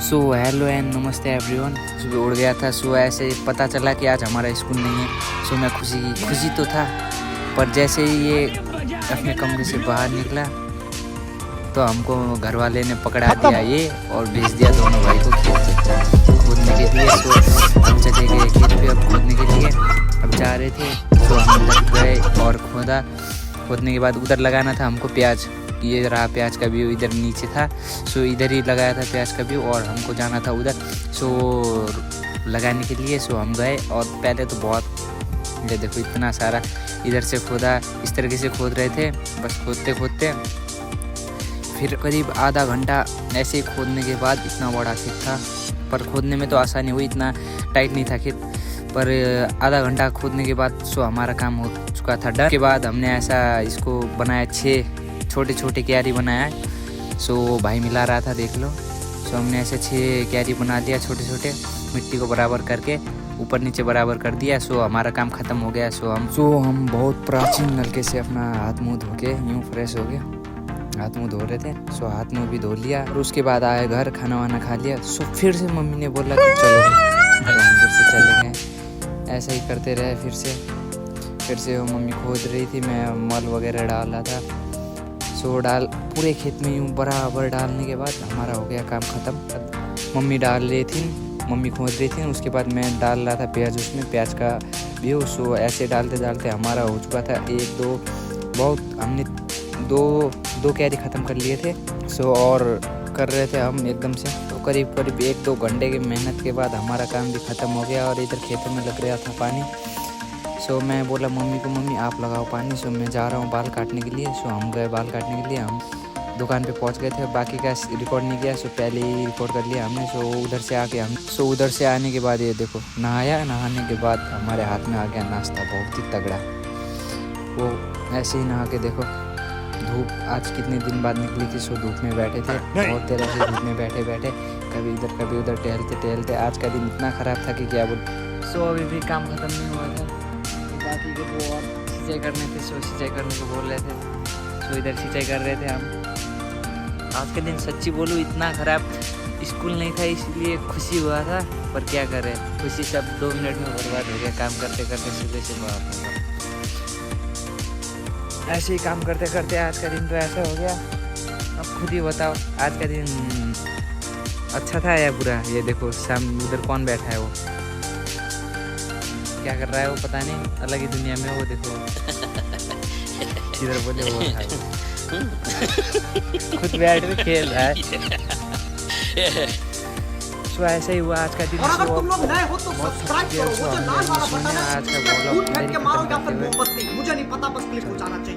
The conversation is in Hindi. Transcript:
सो हेलो एंड नमस्ते एवरीवन। सुबह उड़ गया था। सो ऐसे पता चला कि आज हमारा स्कूल नहीं है। सो मैं खुशी तो था, पर जैसे ही ये अपने कमरे से बाहर निकला तो हमको घर वाले ने पकड़ा दिया ये और भेज दिया दोनों भाई को खेत खोदने के लिए। सो हम चले गए खेत पे अब खोदने के लिए। अब जा रहे थे तो हम उधर गए और खोदने के बाद उधर लगाना था हमको प्याज। ये रहा प्याज का व्यू, इधर नीचे था। सो इधर ही लगाया था प्याज का व्यू और हमको जाना था उधर सो लगाने के लिए। सो हम गए और पहले तो बहुत, ये देखो इतना सारा इधर से खोदा, इस तरीके से खोद रहे थे। बस खोदते खोदते फिर करीब आधा घंटा ऐसे ही खोदने के बाद इतना बड़ा खेत था। पर खोदने में तो आसानी हुई, इतना टाइट नहीं था खेत। पर आधा घंटा खोदने के बाद सो हमारा काम हो चुका था डन। के बाद हमने ऐसा इसको बनाया, 6 छोटे छोटे क्यारी बनाया। सो भाई मिला रहा था, देख लो। सो हमने ऐसे 6 क्यारी बना दिया छोटे छोटे, मिट्टी को बराबर करके ऊपर नीचे बराबर कर दिया। सो हमारा काम ख़त्म हो गया। सो हम बहुत प्राचीन नलके से अपना हाथ मुँह धो के यूँ फ्रेश हो गए, हाथ मुँह धो रहे थे। सो हाथ मुँह भी धो लिया और उसके बाद आए घर, खाना वाना खा लिया। सो फिर से मम्मी ने बोला कि चलो, तो हम फिर से चले गए। ऐसा ही करते रहे। फिर से वो मम्मी खोद रही थी, मैं मल वगैरह डाल रहा था। सो पूरे खेत में यूँ बराबर डालने के बाद हमारा हो गया काम ख़त्म। मम्मी डाल रही थी, मम्मी खोद रही थी, उसके बाद मैं डाल रहा था प्याज, उसमें प्याज का व्यू। सो ऐसे डालते डालते हमारा हो चुका था 1 2 बहुत, हमने दो क्यारी ख़त्म कर लिए थे। सो और कर रहे थे हम एकदम से। तो करीब 1-2 घंटे की मेहनत के बाद हमारा काम भी ख़त्म हो गया और इधर खेतों में लग रहा था पानी। सो मैं बोला मम्मी को, मम्मी आप लगाओ पानी। सो मैं जा रहा हूँ बाल काटने के लिए। सो हम गए बाल काटने के लिए। हम दुकान पे पहुँच गए थे, बाकी का रिकॉर्ड नहीं किया। सो पहले ही रिकॉर्ड कर लिया हमने। सो उधर से आने के बाद ये देखो, नहाने के बाद हमारे हाथ में आ गया नाश्ता, बहुत ही तगड़ा। वो ऐसे ही नहा के देखो, धूप आज कितने दिन बाद निकली थी। सो धूप में बैठे थे बहुत देर से, धूप में बैठे कभी इधर कभी उधर टहलते आज का दिन इतना ख़राब था कि क्या बोल। सो अभी भी काम ख़त्म नहीं हुआ था, बाकी के वो और सिंचाई करने थे। सो सिंचाई करने को बोल रहे थे। सो इधर सिंचाई कर रहे थे हम। आज के दिन सच्ची बोलूँ इतना ख़राब, स्कूल नहीं था इसलिए खुशी हुआ था, पर क्या करें, खुशी सब 2 मिनट में बर्बाद हो गया काम करते करते सुबह से बाहर। ऐसे ही काम करते करते आज का दिन तो ऐसा हो गया। अब खुद ही बताओ आज का दिन अच्छा था या बुरा। ये देखो सामने उधर कौन बैठा है, वो क्या कर रहा है वो पता नहीं, अलग ही दुनिया में। वो देखो इधर बोले वो था, वो खुद बैठ के खेल रहा है। सो ऐसा ही हुआ आज का दिन। और अगर तुम लोग नए हो तो सब्सक्राइब करो, वो जो लाल वाला बटन है आज का उस पे ब्लॉग फेंक के मारो या फिर मोमबत्ती, मुझे नहीं पता, बस क्लिक हो जाना चाहिए।